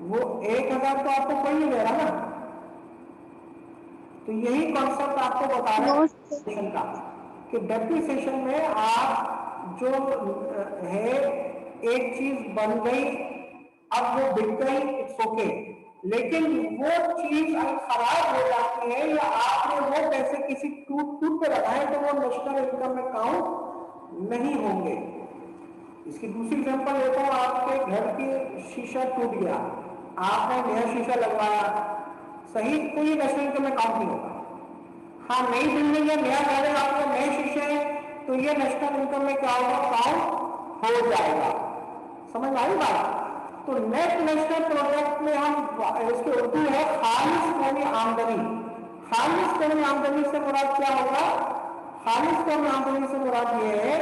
वो 1,000 तो आपको कोई नहीं दे रहा ना। तो यही कॉन्सेप्ट आपको बता रहे नो हैं का, कि डेप्रिसिएशन में आप जो है एक चीज बन गई, अब वो बिक गई, इट्स ओके, लेकिन वो चीज अगर खराब हो जाती है या आपने वो पैसे किसी टूट टूट पे लगाए तो वो नेशनल इनकम में काउंट नहीं होंगे। इसकी दूसरी एग्जांपल लेता हूं, आपके घर की शीशा टूट गया, आपने नया शीशा लगवाया, सही, तो ये नेशनल इनकम में काउंट नहीं होगा। हाँ, नई बिल्डिंग है, नया घर है, आपके नए शीशे हैं, तो ये नेशनल इनकम में क्या होगा, काउंट हो जाएगा। समझ आई बात? तो नेट नेशनल प्रोडक्ट में हम, इसके उर्दू है खालिस कौमी आमदनी। खालिस कौमी आमदनी से मुराद क्या होगा? खालिस कौमी आमदनी से मुराद ये है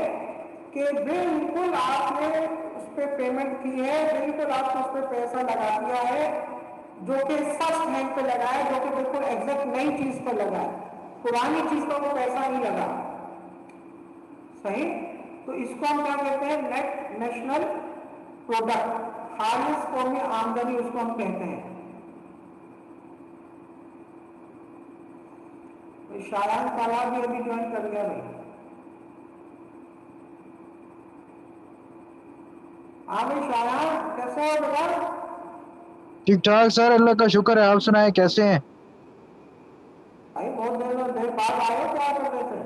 कि बिल्कुल आपने उस पर पेमेंट की है, बिल्कुल आपने उस पर पैसा लगा दिया है, जो कि फर्स्ट हैंड पे लगा है, जो कि बिल्कुल एग्जैक्ट नई चीज पर लगा है, पुरानी चीज पर वो पैसा नहीं लगा। सही? तो इसको हम क्या कहते हैं? नेट नेशनल प्रोडक्ट, खालिस कौमी आमदनी उसको हम कहते हैं। तो शायान तालाब भी अभी ज्वाइन कर गया भाई। हाँ भाई शायान, कैसे हो बेटा? ठीक ठाक सर, अल्लाह का शुक्र है। आप सुनाए कैसे हैं? भाई बहुत देर बाद आए हो, क्या कर रहे थे?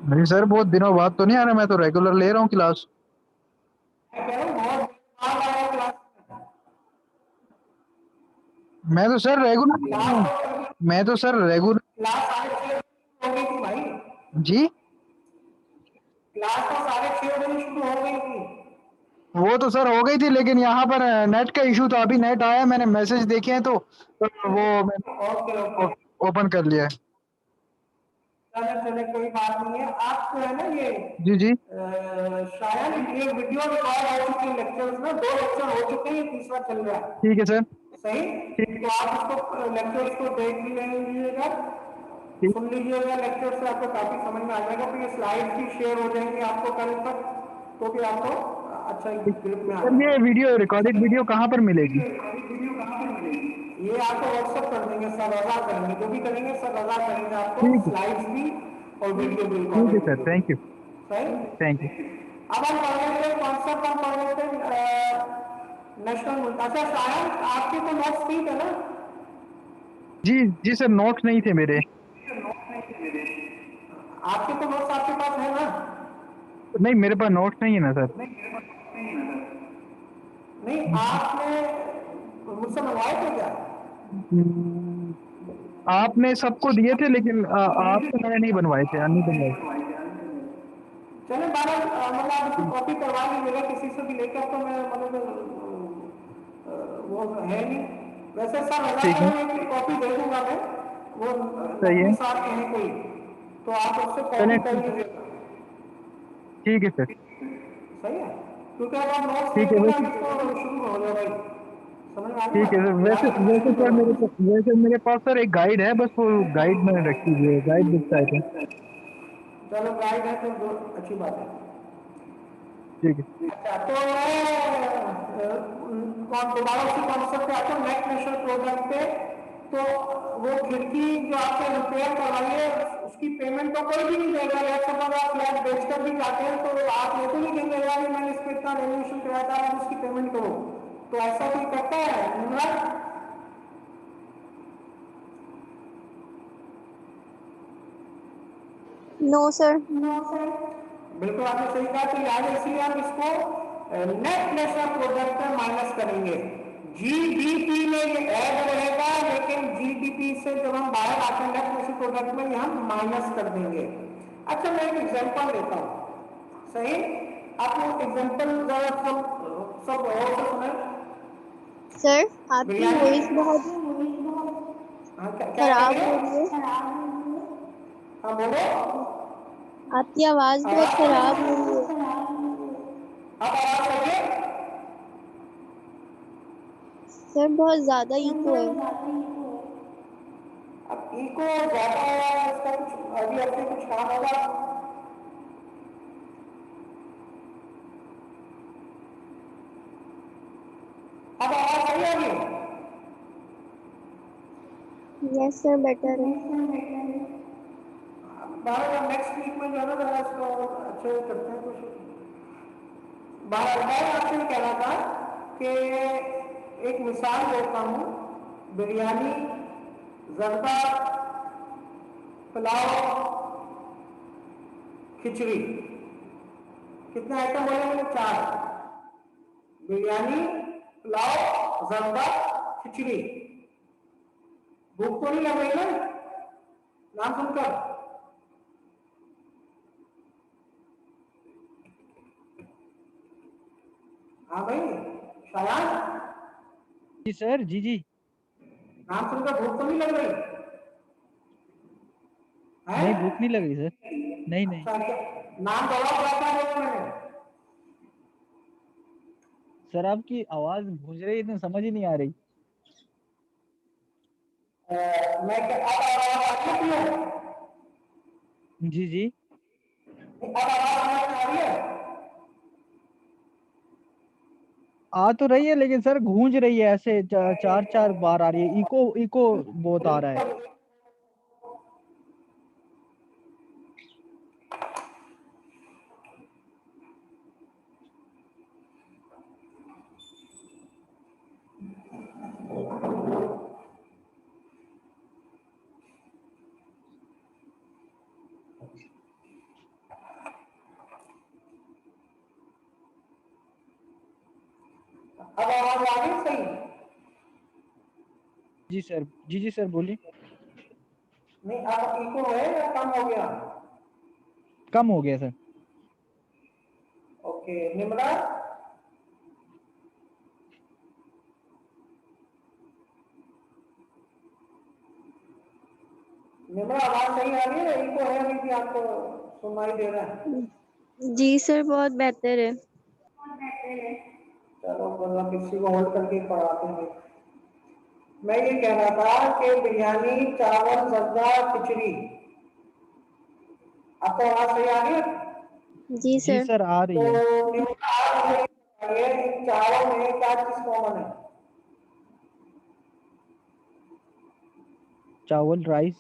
नहीं सर, बहुत दिनों बाद तो नहीं आ रहा, मैं तो रेगुलर ले रहा हूँ क्लास। मैं कह रहा हूँ बहुत देर बाद आए हो क्लास मैं तो सर रेगुलर ले रहा हूँ। में। मैं तो सर रेगुलर। क्लास 6:30 हो गई थी भाई। जी, क्लास तो 6:30 बजे शुरू हो गई थी। वो तो सर हो गई थी, लेकिन यहाँ पर नेट का इशू था। अभी नेट आया, मैंने मैसेज देखे हैं, तो वो ओके मैंने ओके, ओपन कर लिया है। चले चले कोई बात नहीं है। आप जो है ना ये जी जी। शायद ये वीडियो रिकॉर्ड हो चुकी है लेक्चर्स में, 2 लेक्चर हो चुके हैं, तीसरा चल रहा है। ठीक है सर। सही? ठीक तो आप इसको लेक्चर्स को देख भी ले लीजिएगा, ठीक। सुन लीजिएगा, लेक्चर से आपको काफी समझ में आ जाएगा। फिर ये स्लाइड भी शेयर हो जाएंगे आपको कल तक, तो भी आपको अच्छा ठीक। ग्रुप में आ सर ये जाएगा। वीडियो, रिकॉर्डेड वीडियो कहाँ पर मिलेगी? ये आपको व्हाट्सएप कर देंगे, सब रजा करेंगे, जो भी करेंगे सब रजा करेंगे आपको, ठीक है। स्लाइड्स भी और वीडियो भी, ठीक है रिकॉर्डेड सर, वीडियो भी। Thank you. सही? Thank you. अब हम पढ़ लेते हैं कॉन्सेप्ट, हम पढ़ लेते हैं नेशनल मुल्क। अच्छा शायद आपके तो नोट्स ठीक है ना? जी जी सर, नोट्स नहीं थे मेरे। आपके तो नोट्स आपके पास है ना? नहीं, मेरे पास नोट्स नहीं है ना सर। नहीं, आपने मुझसे मंगवाए थे क्या? हम्म, आपने सबको दिए थे, लेकिन आपसे मैंने नहीं बनवाए थे, नहीं बनवाए। चले बारह, मतलब आप इसको कॉपी करवा लीजिएगा किसी से भी लेकर, तो मैं मतलब वो है नहीं। वैसे सब लगा ठीक है। करेंगे कि कॉपी दे दूंगा मैं, वो सही नकली है। साहब के हैं कोई, तो आप उससे चलें, कॉपी कर ठीक है। लीजिएगा। ठीक है सर। सही है? क्योंकि अब आप नोट्स ठीक है देखेंगे आप वैसे। इसको शुरू हो जाए भाई। समझ में आ गई ठीक है सर, बात? फिर वैसे आगे मैं वैसे शुरू सर करूंगा। मेरे पास सर एक गाइड है, बस वो गाइड मैंने रखी हुई है, गाइड बुक टाइप है। चलो गाइड है तो अच्छी बात है। ठीक है। अच्छा, तो कौन दोबारा उसी कॉन्सेप्ट पे आते हैं, नेट नेशनल प्रोडक्ट पे। तो वो खिड़की जो आपने रिपेयर करवाई है, उसकी पेमेंट तो कोई भी नहीं देगा। या सपोज आप फ्लैट बेचकर भी जाते हैं तो आप ये तो नहीं कहेंगे यार मैंने इस पे इतना रेनोवेशन कराया था, आप उसकी पेमेंट करो। तो ऐसा कोई करता है निमराज? No sir. बिल्कुल आपने सही कहा। तो याद है, इसीलिए हम इसको नेट नेशनल प्रोडक्ट में माइनस करेंगे। जीडीपी में ये ऐड रहेगा, लेकिन जीडीपी से जब हम बाहर आते हैं नेट नेशनल प्रोडक्ट में, ये हम माइनस कर देंगे। अच्छा, मैं एक एग्जांपल देता हूं। सही? आप लोग एग्जांपल जरा सब और से सुने। सर आपकी बिरयानी। वॉइस बहुत हाँ, क्या कह खराब रही हो रही है। है? हाँ बोलो। आपकी आवाज बहुत आवाज खराब हो रही है। अब आवाज लगे? सर बहुत ज्यादा इको है। अब इको ज्यादा है, इसका कुछ अभी अपने कुछ काम होगा। अब आवाज सही बेटर है? यस सर बेटर है। बारह नेक्स्ट वीक में जो है ना जरा इसको अच्छे से करते हैं कुछ। बारह मैं आपसे ये कहना था कि एक मिसाल देता हूँ, बिरयानी, जर्दा, पुलाव, खिचड़ी, कितने आइटम बोले मैंने? 4। बिरयानी, पुलाव, जर्दा, खिचड़ी। भूख तो नहीं लग रही ना नाम सुनकर? हाँ भाई शायान, जी सर, जी जी। नाम सुनकर भूख तो नहीं लग रही है? नहीं, भूख नहीं लग रही सर। नहीं नहीं अच्छा क्या नाम जवाब क्या क्या बोला मैंने? सर, आपकी आवाज गूंज रही है, इतनी समझ ही नहीं आ रही। मैं अब आवाज आ रही है? जी जी। अब आवाज आ रही है? आ तो रही है, लेकिन सर गूंज रही है, ऐसे चार चार बार आ रही है, इको इको बहुत आ रहा है। अब आवाज आ रही है सही? जी सर, जी जी सर, बोलिए। नहीं अब इको है या कम हो गया? कम हो गया सर। ओके निम्रा, निम्रा आवाज सही आ रही है? इको है अभी भी आपको सुनाई दे रहा है? जी सर बहुत बेहतर है। चलो मतलब किसी को होल्ड करके पढ़ाते हैं। मैं ये कह रहा था कि बिरयानी, चावल, जर्दा, खिचड़ी, आपको आवाज सही आ रही है? जी जी सर। सर, आ रही तो है। निम्रा आप मुझे बताइए, इन चारों में क्या चीज कॉमन है? चावल, राइस।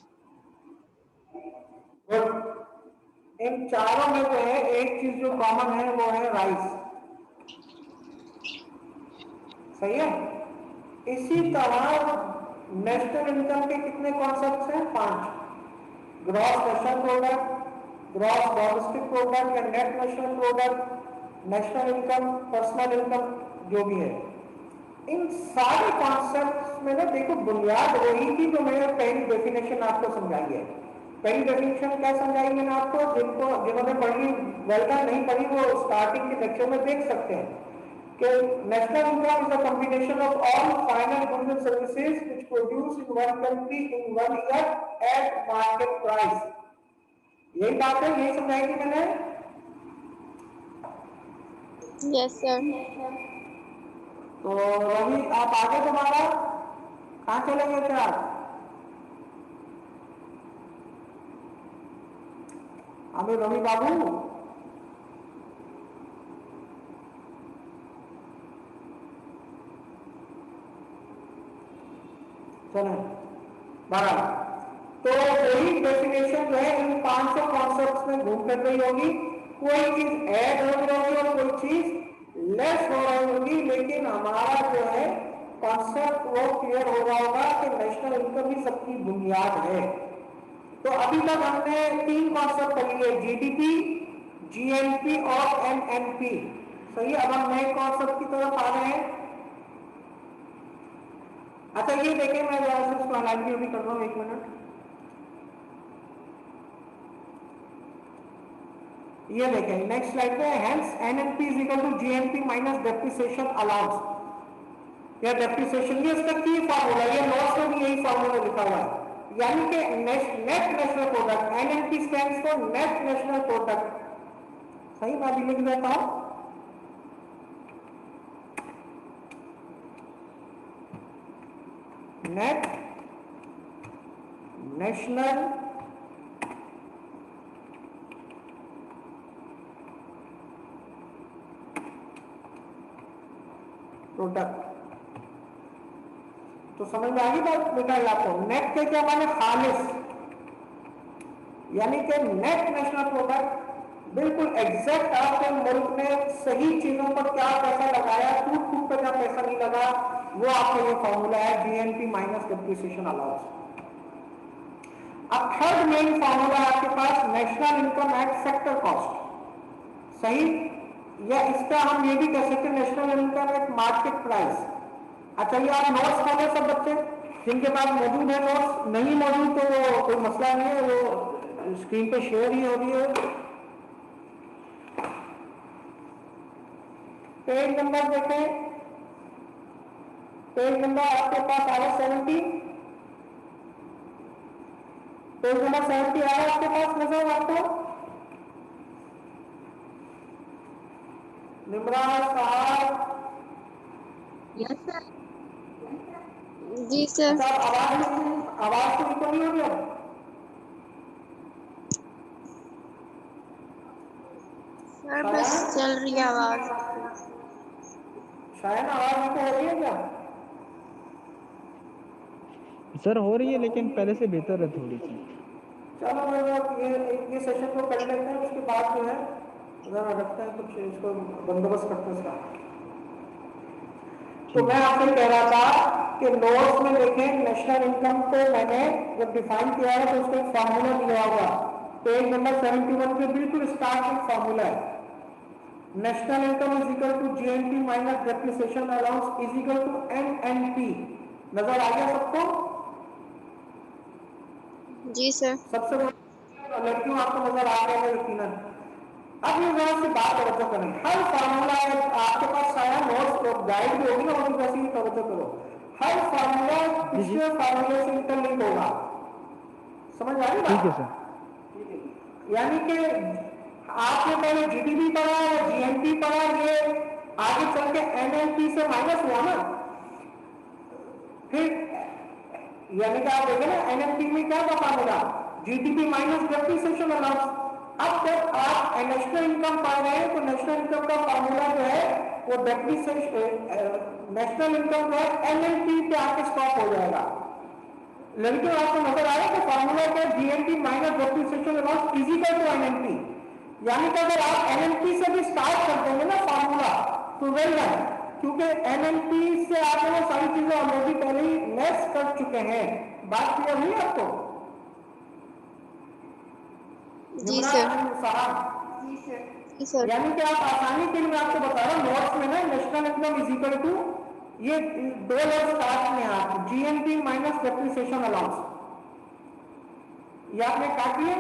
गुड। इन चारों में जो है एक चीज जो कॉमन है वो है राइस। सही है? इसी जी तरह नेशनल इनकम के कितने कॉन्सेप्ट्स हैं? 5। Gross national product, gross domestic product या net national product, national income, personal income, जो भी है। इन सारे कॉन्सेप्ट्स में ना देखो बुनियाद वही थी जो मैंने पहली डेफिनेशन आपको समझाई है। पहली डेफिनेशन क्या समझाई मैंने आपको? जिन्होंने पढ़ी, वेलकम, नहीं पढ़ी वो स्टार्टिंग के लेक्चर में देख सकते हैं कि national income is a combination of all final goods and services which produce in one country in one year eight market price. यही बात है, यही समझाई थी मैंने। Yes sir. तो रवि आप आगे तुम्हारा कहाँ चले गए थे आप? अबे रवि बाबू, चलो बराबर। तो वही डेफिनेशन जो है इन 500 कॉन्सेप्ट्स में घूम कर रही होगी। कोई चीज ऐड हो रही होगी और कोई चीज लेस हो रही होगी, लेकिन हमारा जो है कॉन्सेप्ट वो क्लियर हो रहा होगा कि नेशनल इनकम ही सबकी बुनियाद है। तो अभी तक हमने 3 कॉन्सेप्ट पढ़ लिए, जीडीपी, जीएनपी और एमएनपी। सही, अब हम नए कॉन्सेप्ट की तरफ आ रहे हैं। अच्छा ये देखें, मैं जरा से इसको अलाइन भी कर रहा हूँ, 1 मिनट। ये देखें नेक्स्ट स्लाइड पे, hence NNP is equal to GNP minus depreciation allowance. या डेप्रिसिएशन, ये इसका की फार्मूला, ये नोट्स में भी यही फार्मूला लिखा हुआ है। यानी कि net national product, NNP stands for net national product. सही, मैं भी लिख देता हूं, नेट नेशनल प्रोडक्ट। तो समझ में आ गई बात निकाल आपको। नेट के क्या माने खालिस, यानी कि नेट नेशनल प्रोडक्ट बिल्कुल एग्जैक्ट आपके मुल्क में सही चीजों पर क्या पैसा लगाया, टूट टूट पर क्या पैसा नहीं लगा, वो आपका ये फॉर्मूला है जीएनपी माइनस डेप्रिसिएशन अलाउंस। अब थर्ड मेन फॉर्मूला आपके पास national income at sector cost, सही, या इसका हम ये भी कह सकते हैं national income at market price. अच्छा, ये आप नोट्स खोले सब बच्चे जिनके पास मौजूद है, नोट्स नहीं मौजूद तो वो कोई मसला नहीं है, वो स्क्रीन पे शेयर ही हो रही है। पेज नंबर देखें, पेज नंबर आपके पास आ रहा 70, पेज नंबर 70 आ रहा आपके पास नजर आपको। निमरान साहब, यस सर। जी सर। अच्छा आवाज तो बिल्कुल नहीं हो रही है। सर बस चल रही है आवाज। शायद आवाज आपको हो रही है क्या? सर हो रही है लेकिन पहले से बेहतर है थोड़ी सी। चलो ये सेशन को कर लेते हैं, उसके बाद जो है जरा रखते हैं कुछ इसको बंदोबस्त करते हैं इसका। तो मैं आपसे कह रहा था कि नोट्स में देखें नेशनल इनकम को मैंने जब डिफाइन किया है तो उसका एक फॉर्मूला दिया हुआ, पेज नंबर 71 पे बिल्कुल स्टार्ट में फॉर्मूला है। National income is equal to GNP minus depreciation allowance is equal to NNP. नजर आ गया सबको? जी सर। सबसे लड़कियों आपको नजर आ गया है यकीनन। अब ये जरा सी बात तवज्जो करें, हर फार्मूला आपके पास सारा नोट्स गाइड भी होगी ना, वो वैसे ही तवज्जो करो। हर फार्मूला पिछले फार्मूले से इंटरलिंक होगा, समझ आ रही ठीक है बात? सर। यानी कि आपने पहले जीडीपी पढ़ा या जीएनपी पढ़ा, ये आगे चल के एनएनपी से माइनस हुआ ना, फिर यानी कि आप देखें ना एनएनपी में क्या था formula, GDP minus depreciation allowance. अब जब आप नेशनल इनकम पा रहे हैं तो नेशनल इनकम का फॉर्मूला जो है वो डेप्रिसिएशन, नेशनल इनकम जो है एनएनपी पे आके स्टॉप हो जाएगा। लड़कियों आपको नजर आ रहा है कि फॉर्मूला क्या है, GNP minus depreciation allowance is equal to NNP. यानी कि अगर आप एनएनपी से भी स्टार्ट कर देंगे ना फॉर्मूला तो वेल डन, क्योंकि एनएनपी से आपने वो सारी चीजें ऑलरेडी पहले ही लेस कर चुके हैं। बात क्लियर हुई आपको? जी सर। जी सर। यानी कि आप आसानी के लिए मैं आपको बता रहा हूँ, नोट्स में ना national income is equal to ये दो लफ्ज स्टार्ट में आप जीएनपी माइनस डेप्रिसिएशन अलाउंस, ये आपने काट लिया?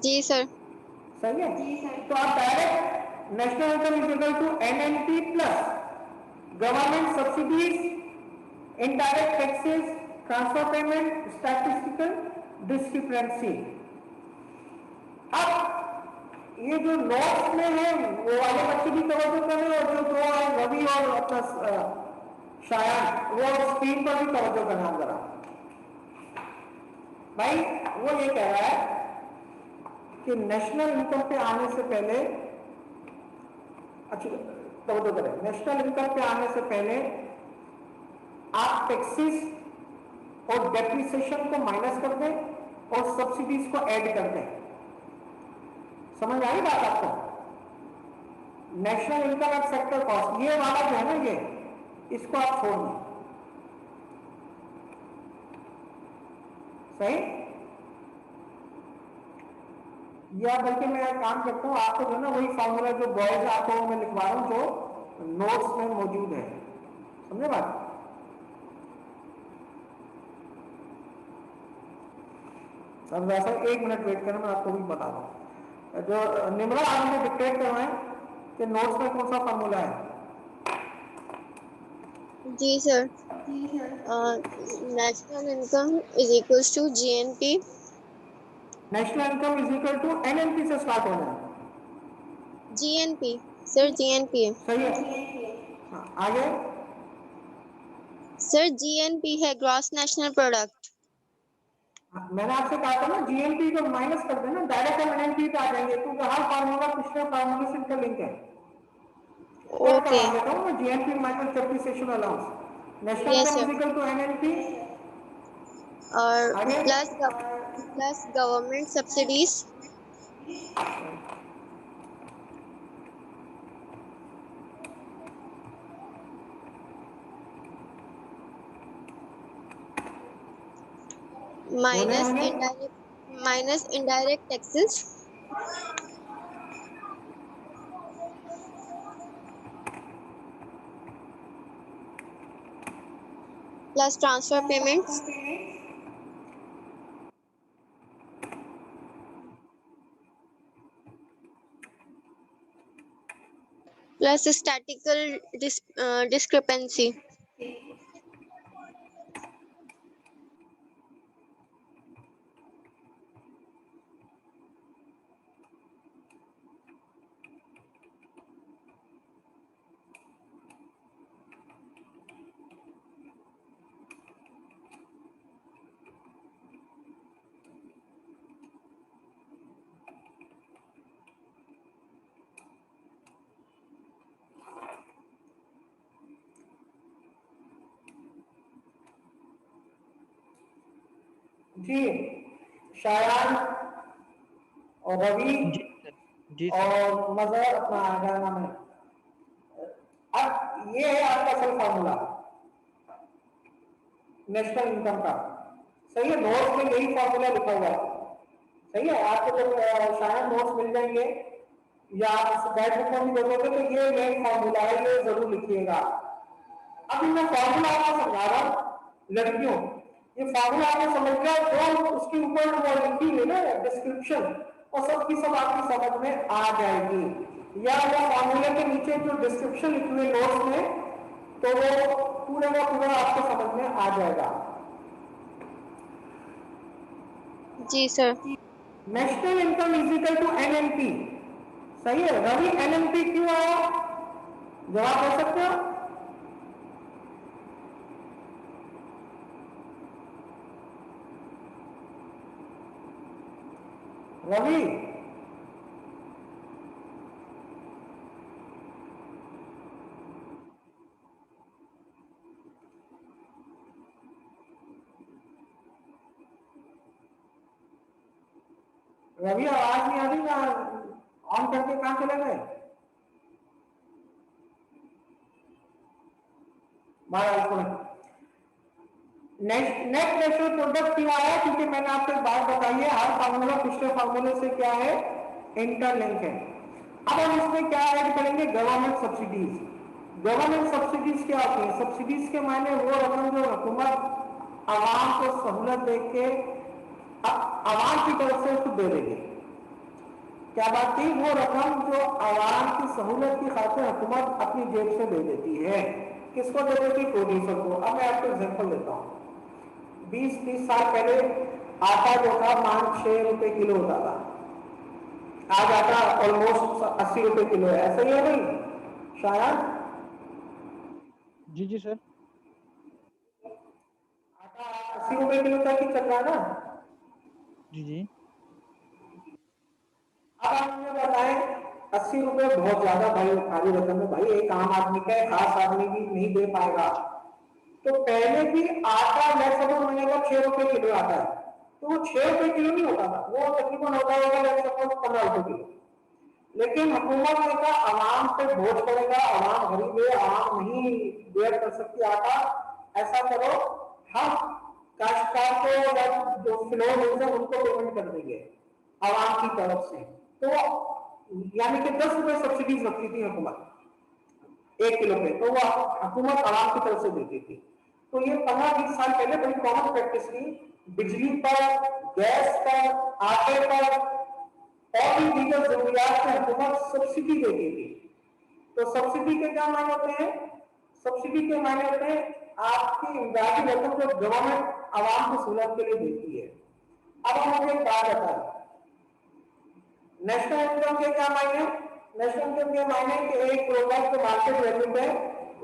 जी सर। सही है। तो आप direct national income is equal to NNP plus government subsidies, indirect taxes, transfer payment, statistical discrepancy. अब ये जो नोट्स में है वो वाले बच्चे भी तवज्जो करें, और जो दो रवि और अपना शायद वो स्क्रीन पर भी तवज्जो करना जरा। भाई वो ये कह रहा है कि नेशनल इनकम पे आने से पहले, अच्छा तवज्जो करें, नेशनल इनकम पे आने से पहले आप टैक्सेस और डेप्रिसिएशन को माइनस कर दें और सब्सिडीज को ऐड कर दें। समझ आई बात आपको? National income at sector cost ये वाला जो है ना, ये इसको आप छोड़ दें, सही? या बल्कि मैं एक काम करता हूं, आपको जो ना वही फॉर्मूला जो बॉयज आपको मैं लिखवा रहा हूं जो नोट्स में मौजूद है, समझे बात? अब वैसा 1 मिनट वेट करें, मैं आपको भी बता रहा हूं। जो निम्रा आपने डिक्टेट करवाएं कि नोट्स में कौन सा फॉर्मूला है? जी sir. National income is equal to GNP. National income is equal to NNP से स्टार्ट होना है। जीएनपी सर, जीएनपी है सही है। हाँ, आगे सर। जीएनपी है ग्रॉस नेशनल प्रोडक्ट। मैंने आपसे कहा था ना जीएनपी को माइनस कर देना, डायरेक्ट हम एनएनपी पे आ जाएंगे, क्योंकि हर फार्मूला पिछले फार्मूले से इंटरलिंक है। Cut Okay. करवा देता हूँ मैं, GNP minus depreciation allowance, national Yes, income sir. Is equal to NNP, और आगे प्लस गवर्नमेंट सब्सिडीज होने माइनस होंगे। Indirect taxes plus transfer payments plus statistical discrepancy जी, शायान और रवि जी और मजहर अपना क्या नाम है, अब ये है आपका असल फार्मूला नेशनल इनकम का, सही है। नोट्स में यही फार्मूला लिखा हुआ है, सही है। आपको जब शायद नोट्स मिल जाएंगे या आप गाइड बुक में भी देखोगे तो ये मेन फार्मूला है, ये जरूर लिखिएगा। अभी मैं फार्मूला आपको समझा रहा हूँ लड़कियों, ये फार्मूला आपने समझ लिया तो उसके ऊपर वो लिखी है ना डिस्क्रिप्शन, और सबकी सब आपकी समझ में आ जाएगी। या वो फार्मूले के नीचे जो डिस्क्रिप्शन लिखी हुई नोट्स में, तो वो पूरा का पूरा आपको समझ में आ जाएगा। जी sir. National income is equal to NNP, सही है। रवि NNP क्यों आया, जवाब दे सकते हो? रवि रवि आवाज नहीं आ रही ना, ऑन करके कहां चले गए? नेट नेशनल प्रोडक्ट क्यों आया, क्योंकि मैंने आपको एक बात बताई है, हर फार्मूला पिछले फार्मूले से क्या है, इंटरलिंक है। अब हम इसमें क्या ऐड करेंगे, गवर्नमेंट सब्सिडीज। गवर्नमेंट सब्सिडीज क्या होती है? सब्सिडीज के मायने वो रकम जो हुकूमत आवाम को सहूलत देके आवाम की तरफ से उसको दे देगी। क्या बात थी, वो रकम जो आवाम की सहूलत की खातिर हुकूमत अपनी जेब से दे देती है। किसको दे देती? प्रोड्यूसर को। अब मैं आपको एग्जांपल देता हूँ, 20-30 साल पहले आटा जो था 5-6 रुपए किलो होता था, आज आटा ऑलमोस्ट 80 रुपए किलो है, ऐसा ही है भाई शायद? जी जी सर। आटा 80 रुपए किलो तक ही चल रहा है ना? जी जी। अब आप मुझे बताएं, 80 रुपए बहुत ज्यादा भाई, भारी रकम है भाई, एक आम आदमी का, खास आदमी भी नहीं दे पाएगा। तो पहले भी आटा मैं सपोज मैंने कहा 6 रुपए किलो आता है, तो वो 6 रुपए किलो नहीं होता था, वो तकरीबन होता होगा मैं सपोज 15 रुपए किलो। लेकिन हुकूमत ने कहा आवाम पे बोझ पड़ेगा, आवाम गरीब है, आवाम नहीं बेयर कर सकती आटा, ऐसा करो हम काश्तकार को या जो फ्लोर मिल्स है उनको पेमेंट कर देंगे आवाम की तरफ से। तो यानी कि 10 रुपए सब्सिडीज रखती थी हुकूमत 1 किलो पे, तो वो हुकूमत आवाम की तरफ से देती थी। तो ये 15-20 साल पहले बड़ी कॉमन प्रैक्टिस थी, बिजली पर, गैस पर, आटे पर और भी दीगर जरूरियात में हुकूमत सब्सिडी देती थी। तो सब्सिडी के क्या मायने होते हैं? सब्सिडी के मायने होते हैं आपकी इमदादी रकम जो गवर्नमेंट आवाम को सहूलत के लिए देती है। अब हम मुझे एक बात बताएं, नेशनल इनकम के क्या मायने? नेशनल इनकम के मायने कि एक प्रोडक्ट जो मार्केट वैल्यू पे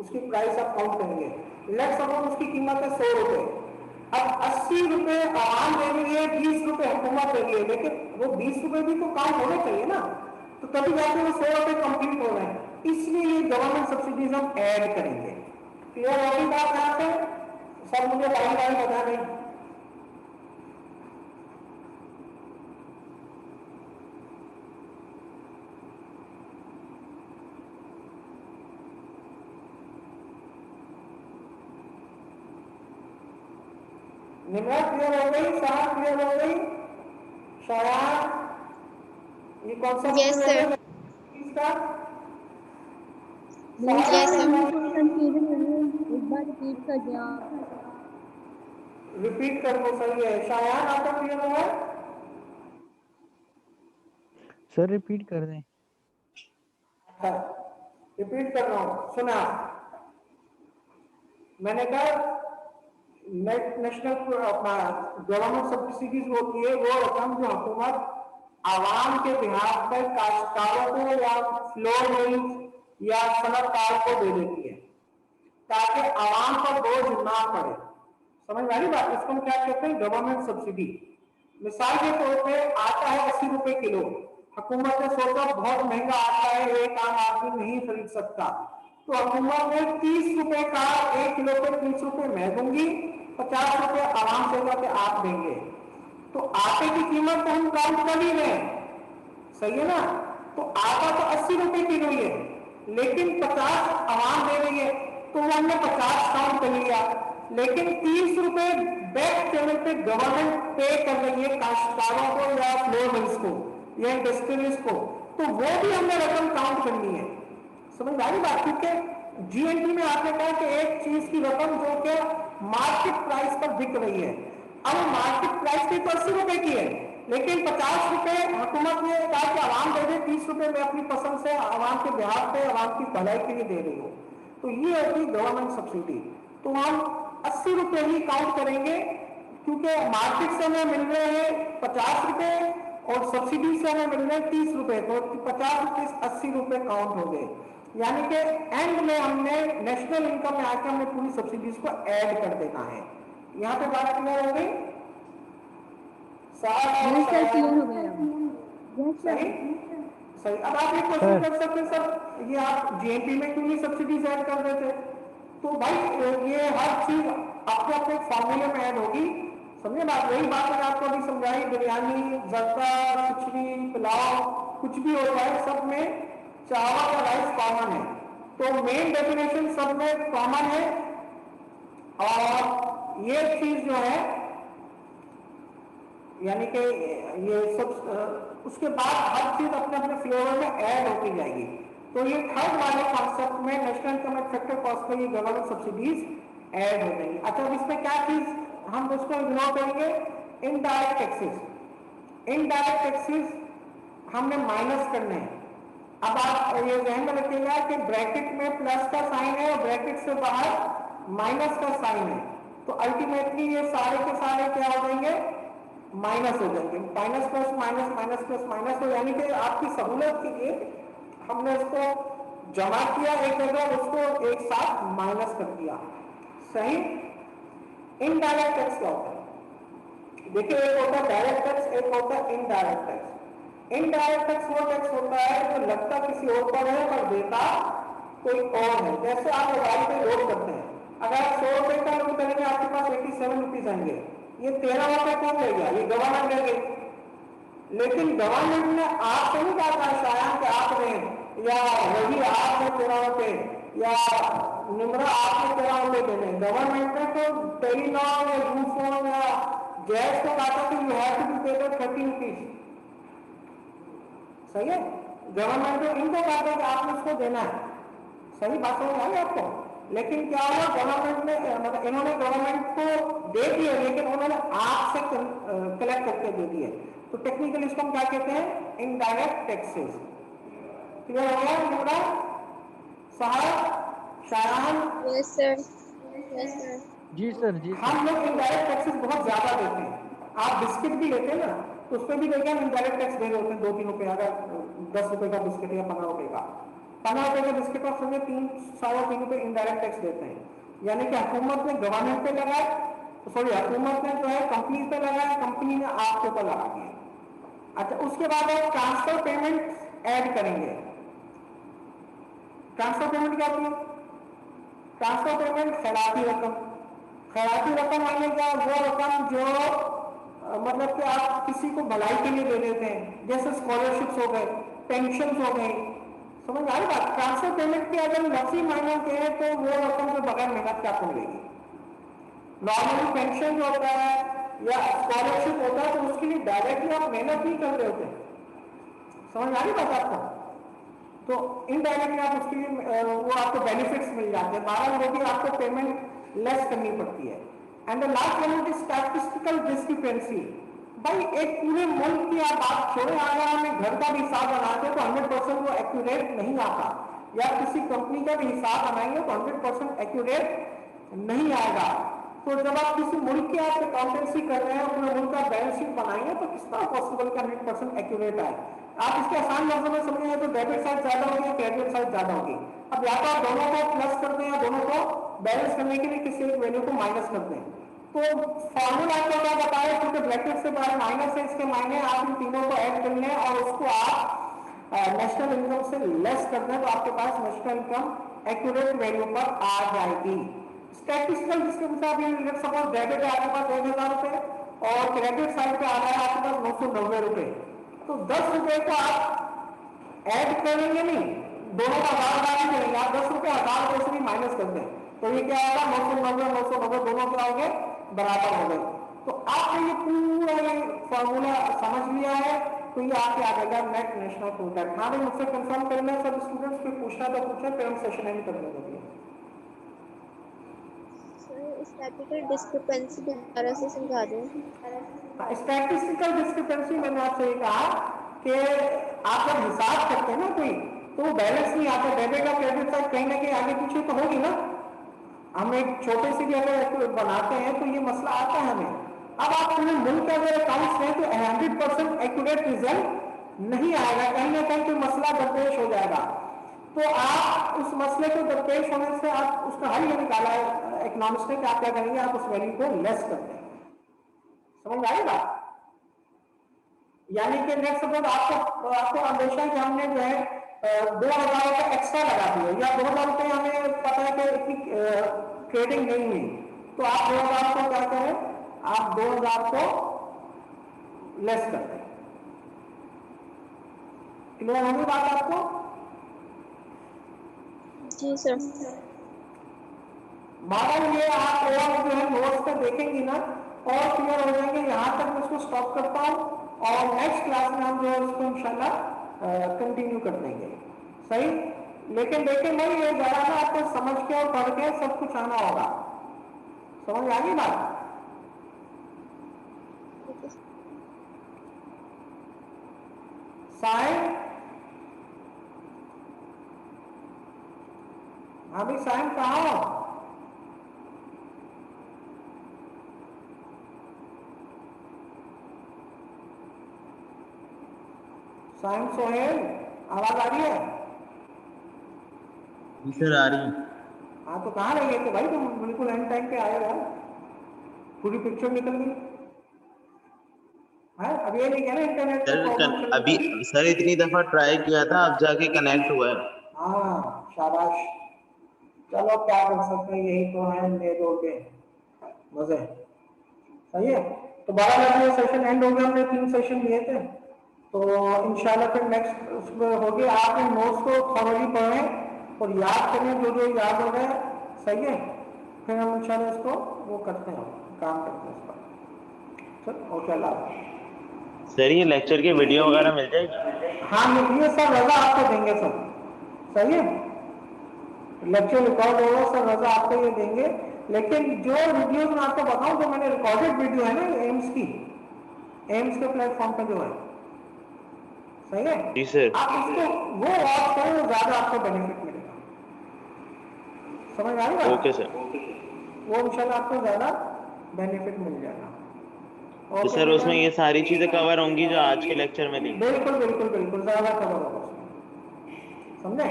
उसकी प्राइस आप काउंट करेंगे, लेट्स सपोज उसकी कीमत है 100 रुपए, अब 80 रुपए आवाम दे रही है, 20 रुपए हुकूमत दे रही है, लेकिन वो 20 रुपए भी तो काउंट होने चाहिए ना। तो तभी जाके वो 100 रुपए कंप्लीट हो रहे हैं, इसलिए ये गवर्नमेंट सब्सिडीज हम ऐड करेंगे। क्लियर होगी बात यहाँ पे? सर मुझे लाइन लाइन बता दें। निम्रा क्लियर हो गई? शाह क्लियर हो गई? शाह ये कौन सा Yes, sir. इसका Yes, sir. कंफ्यूजन हो रही है, एक बार रिपीट कर दिया आप। रिपीट कर दो, सही है। शायान आपका क्लियर हुआ? सर रिपीट कर दें। रिपीट कर रहा हूं, सुना? मैंने कहा नेशनल अपना गवर्नमेंट सब्सिडीज होती है वो रकम जो हुकूमत आवाम के बिहार पर काश्तकारों को या फ्लोर मिल्स या सनतकार को दे देती है ताकि आवाम पर बोझ ना पड़े। समझ में आ रही बात? इसको हम क्या कहते हैं? Government subsidy. मिसाल के तौर पे आटा है 80 रुपए किलो, हुकूमत ने सोचा बहुत महंगा आटा है, एक आम आदमी नहीं खरीद सकता, तो हुकूमत ने 30 रुपए का 1 किलो पे 30 रुपए मैं दूंगी, 50 रुपए आराम से करके आप देंगे। तो आटे की कीमत तो हम काउंट कर ही रहे, सही है ना? तो आटा तो 80 रुपए किलो है, लेकिन 50 आवाम दे रही है, तो हमने 50 काउंट कर लिया, लेकिन 30 रुपए बैक पेमेंट पे गवर्नमेंट पे कर रही है काश्तकारों को या फ्लोर मिल्स को या इंडस्ट्रियलिस्ट को, तो वो भी हमने रकम काउंट करनी है। समझ आ रही बात? क्योंकि जीएनटी में आपने कहा कि एक चीज की रकम जो कि मार्केट प्राइस पर बिक रही है, अब मार्केट प्राइस की तो 80 रुपए की है, लेकिन 50 रुपए हुकूमत ने कहा कि आवाम दे दे, 30 रुपए मैं अपनी पसंद से आवाम के बिहार पे आवाम की भलाई के लिए दे रही हूँ, तो ये होती गवर्नमेंट सब्सिडी। तो हम 80 रुपए ही काउंट करेंगे, क्योंकि मार्केट से हमें मिल रहे हैं 50 रुपए और सब्सिडी से हमें मिल रहे हैं 30 रुपए, तो 50 रुपए 80 रुपए काउंट हो गए, यानी कि एंड में हमने नेशनल इनकम में आकर हमने पूरी सब्सिडीज को ऐड कर देना है। यहाँ पे बात क्लियर हो गई? सही। अब आप एक क्वेश्चन कर सकते हैं, सर ये आप जीएनपी में क्यों नहीं सब्सिडीज ऐड कर देते? तो भाई ये हर चीज आपको अपने फॉर्मूले में ऐड होगी, समझे बात? वही बात मैंने आपको अभी समझाई, बिरयानी, जर्दा, खिचड़ी, पुलाव, कुछ भी होता है, सब में चावल और राइस कॉमन है, तो मेन डेफिनेशन सब में कॉमन है, और ये चीज जो है यानी कि ये सब उसके बाद हर चीज अपने अपने फ्लेवर में ऐड होती जाएगी। तो ये थर्ड वाले कॉन्सेप्ट में national income and factor cost में ये गवर्नमेंट सब्सिडीज ऐड हो जाएंगी। अच्छा, अब इसमें क्या चीज हम उसको इग्नोर करेंगे? Indirect taxes. इनडायरेक्ट टैक्सेस हमने माइनस करने हैं। अब आप ये ध्यान में रखिएगा कि ब्रैकेट में प्लस का साइन है और ब्रैकेट से बाहर माइनस का साइन है, तो अल्टीमेटली ये सारे के सारे क्या हो जाएंगे? माइनस हो जाएंगे। Minus plus minus, minus plus minus, तो यानी कि आपकी सहूलत के लिए हमने इसको जमा किया एक जगह, उसको एक साथ माइनस कर दिया। सही। इनडायरेक्ट टैक्स क्या होता है? देखिए, एक होता है डायरेक्ट टैक्स, एक होता है इनडायरेक्ट टैक्स। इनडायरेक्ट टैक्स वो टैक्स होता है जो लगता किसी और पर है पर देता कोई और है। जैसे आप मोबाइल पे लोड करते हैं, अगर आप 100 रुपए का लोड करेंगे आपके पास 87 रुपीज आएंगे, ये 13 रुपए कौन लेगा? ये गवर्नमेंट लेगी। लेकिन गवर्नमेंट ने आपसे नहीं कहा था शायद कि आपने या वही आपने 13 रुपए या निम्रा आपने 13 रुपए देने। गवर्नमेंट ने तो टेलीनॉर या यूफोन या गैस को कहा था कि you have to be paid 30 rupees. सही है। गवर्नमेंट ने इनको कहा था कि आपने इसको देना है। सही बात समझ आई आपको? लेकिन क्या हुआ, गवर्नमेंट ने मतलब इन्होंने गवर्नमेंट को दे दिए, लेकिन उन्होंने आपसे कलेक्ट करके दे दिए। तो टेक्निकली इसको हम क्या कहते हैं? Indirect taxes. क्लियर हो गया पूरा? साहब, शायरान? Yes, sir. Yes, sir. जी सर, जी सर। हम लोग इनडायरेक्ट टैक्सेस बहुत ज्यादा देते हैं। आप बिस्किट भी लेते हैं ना, तो उस पर भी देखिए हम इनडायरेक्ट टैक्स दे रहे होते हैं 2-3 रुपए। अगर 10 रुपए का बिस्किट या 15 रुपए का 15 रुपए का बिस्किट आप समझे 3-3.5 रुपए इनडायरेक्ट टैक्स देते हैं। यानी कि हुकूमत ने गवर्नमेंट पे लगाया, तो सॉरी हुकूमत ने जो है कंपनी पे लगाया, कंपनी ने आपके ऊपर लगा दिया। अच्छा, उसके बाद आप ट्रांसफर पेमेंट ऐड करेंगे। ट्रांसफर पेमेंट क्या होती है? ट्रांसफर पेमेंट खैराती रकम। खैराती रकम माने क्या? वो रकम जो मतलब कि आप किसी को भलाई के लिए दे देते हैं, जैसे स्कॉलरशिप्स हो गए, पेंशन हो गई, समझ आई बात? ट्रांसफर पेमेंट के अगर लफ्जी मायने कहें तो वो रकम जो बगैर मेहनत के आपको मिलेगी। नॉर्मली पेंशन जो होता है या स्कॉलरशिप होता है तो उसके लिए डायरेक्टली आप मेहनत नहीं कर रहे होते, समझ आ रही बात आपको? तो इनडायरेक्टली आप उसके लिए वो आपको बेनिफिट्स मिल जाते हैं, बहरहाल वो भी आपको पेमेंट लेस करनी पड़ती है। And the last one is statistical discrepancy. भाई एक पूरे मुल्क की आप बात छोड़े, अगर हमें घर का भी हिसाब बनाते तो 100% वो एक्यूरेट नहीं आता, या किसी कंपनी का भी हिसाब बनाएंगे तो 100% एक्यूरेट नहीं आएगा। तो जब आप किसी मुल्क की आप अकाउंटेंसी कर रहे हैं, अपने मुल्क का बैलेंस शीट बनाएंगे तो किस तरह पॉसिबल का 100% एक्यूरेट आए? आप इसके आसान लफ्जों में समझेंगे तो डेबिट साइड ज्यादा होगी, क्रेडिट साइड ज्यादा होगी। अब या तो आप दोनों को प्लस करते हैं, दोनों को बैलेंस करने के लिए किसी एक वैल्यू को माइनस करते हैं। तो फॉर्मूला आपको क्या बताया? क्योंकि ब्रैकेट से बाहर माइनस है, इसके मायने आप इन तीनों को ऐड कर लें और उसको आप नेशनल इनकम से लेस कर दें तो आपके पास नेशनल इनकम एक्यूरेट वैल्यू पर आ जाएगी। स्टैटिस्टिकल डिस्क्रिपेंसी, सपोज डेबिट है आपके पास 1000 रुपए और क्रेडिट साइड पे आ रहा है आपके पास 990 रुपए, तो 10 रुपए को आप ऐड करेंगे नहीं, दोनों का बार ही करेंगे, आप 10 रुपए 1000 रुपए से भी माइनस कर दें तो ये क्या होगा? 990 दोनों क्या हो गए? बराबर हो गए। तो आपने ये पूरा ये फॉर्मूला समझ लिया है तो ये आपके आ जाएगा नेट नेशनल प्रोडक्ट। हाँ भाई मुझसे कंफर्म करना है सब स्टूडेंट्स, फिर पूछना तो पूछे, फिर हम सेशन एंड करने लगे। स्टैटिस्टिकल डिस्क्रिपेंसी दोबारा से समझा दें। स्टैटिस्टिकल डिस्क्रिपेंसी मैंने आपसे ये कहा कि आप जब हिसाब करते हैं ना कोई, तो वो बैलेंस नहीं आता, डेबिट और क्रेडिट साइड कहीं ना कहीं आगे पीछे तो होगी ना। हम एक छोटे से भी अगर बनाते हैं तो ये मसला आता है हमें। अब आप पूरे मुल्क के अगर अकाउंट्स लें तो 100% एक्यूरेट रिजल्ट नहीं आएगा, कहीं ना कहीं कोई मसला दरपेश हो जाएगा। तो आप उस मसले को दरपेश होने से आप उसका हल ये निकाला है इकोनॉमिक्स ने कि आप क्या करेंगे? आप उस वैल्यू को लेस कर देंगे। समझ आएगा? यानी कि नेक्स्ट सपोज आपको अंदेशा कि हमने जो है 2000 रुपये एक्स्ट्रा लगा दिए, या 2000 रुपये हमें पता है कि इतनी ट्रेडिंग नहीं हुई, तो आप 2000 को क्या करें? आप 2000 को लेस कर दें। क्लियर होगी बात आपको? जी सर। मॉडल ये आप और जो है नोट्स पे देखेंगी ना और क्लियर हो जाएंगे। यहाँ तक मैं इसको स्टॉप करता हूँ और नेक्स्ट क्लास में हम जो है इसको इंशाल्लाह कंटिन्यू कर देंगे। सही? लेकिन देखें नहीं, ये जरा ना आपको समझ के और पढ़ के सब कुछ आना होगा। समझ आ गई बात? साइन, हाँ भाई साइन कहाँ हो? साइन सोहेल, आवाज आ रही है? जी सर आ रही है। हाँ तो कहाँ रह गए थे भाई तुम? बिल्कुल एंड टाइम पे आए यार, पूरी पिक्चर निकल गई है। अब ये नहीं कहना इंटरनेट सर अभी सर इतनी दफा ट्राई किया था, अब जाके कनेक्ट हुआ है। हाँ शाबाश, चलो क्या कर सकते हैं, यही तो है ले दो के मजे। सही है, तो 12 बजे सेशन एंड हो गया, हमने 3 सेशन लिए थे, तो इंशाल्लाह फिर नेक्स्ट उसमें होगी। आप इन नोट्स को थॉरली पढ़ें और याद करें जो जो याद हो गया। सही है, फिर हम इंशाल्लाह इसको वो करते हैं, काम करते हैं इस पर। चल ओके, अल्लाह। सर ये लेक्चर की वीडियो वगैरह मिल जाएगी? हाँ ये सब रजा आपको देंगे सब। सही है, लेक्चर रिकॉर्ड होगा, सब रजा आपको ये देंगे। लेकिन जो वीडियोस मैं आपको बताऊं, जो मैंने रिकॉर्डेड वीडियो है ना एम्स की, एम्स के प्लेटफॉर्म पे जो है, सही है जी सर, आप इसको वो वॉच करें, वो ज्यादा आपको बेनिफिट मिलेगा। समझ आ रही है? Okay sir. वो इंशाल्लाह आपको ज्यादा बेनिफिट मिल जाएगा। तो सर उसमें ये सारी चीजें कवर होंगी जो आज के लेक्चर में थी? बिल्कुल बिल्कुल बिल्कुल ज्यादा कवर होगा उसमें, समझे?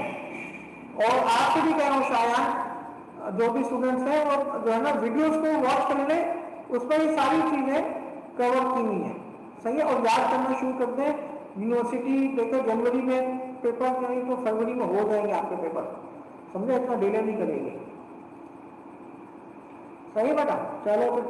और आपसे भी कह रहा हूँ शायद जो भी स्टूडेंट्स हैं वो जो है ना वीडियोस को वॉच कर ले, उसमें ये सारी चीजें कवर की हुई है। सही है, और याद करना शुरू कर दें। यूनिवर्सिटी देखो जनवरी में पेपर नहीं तो फरवरी में हो जाएंगे आपके पेपर, समझे, इतना डिले नहीं करेंगे। सही बेटा, चलो फिर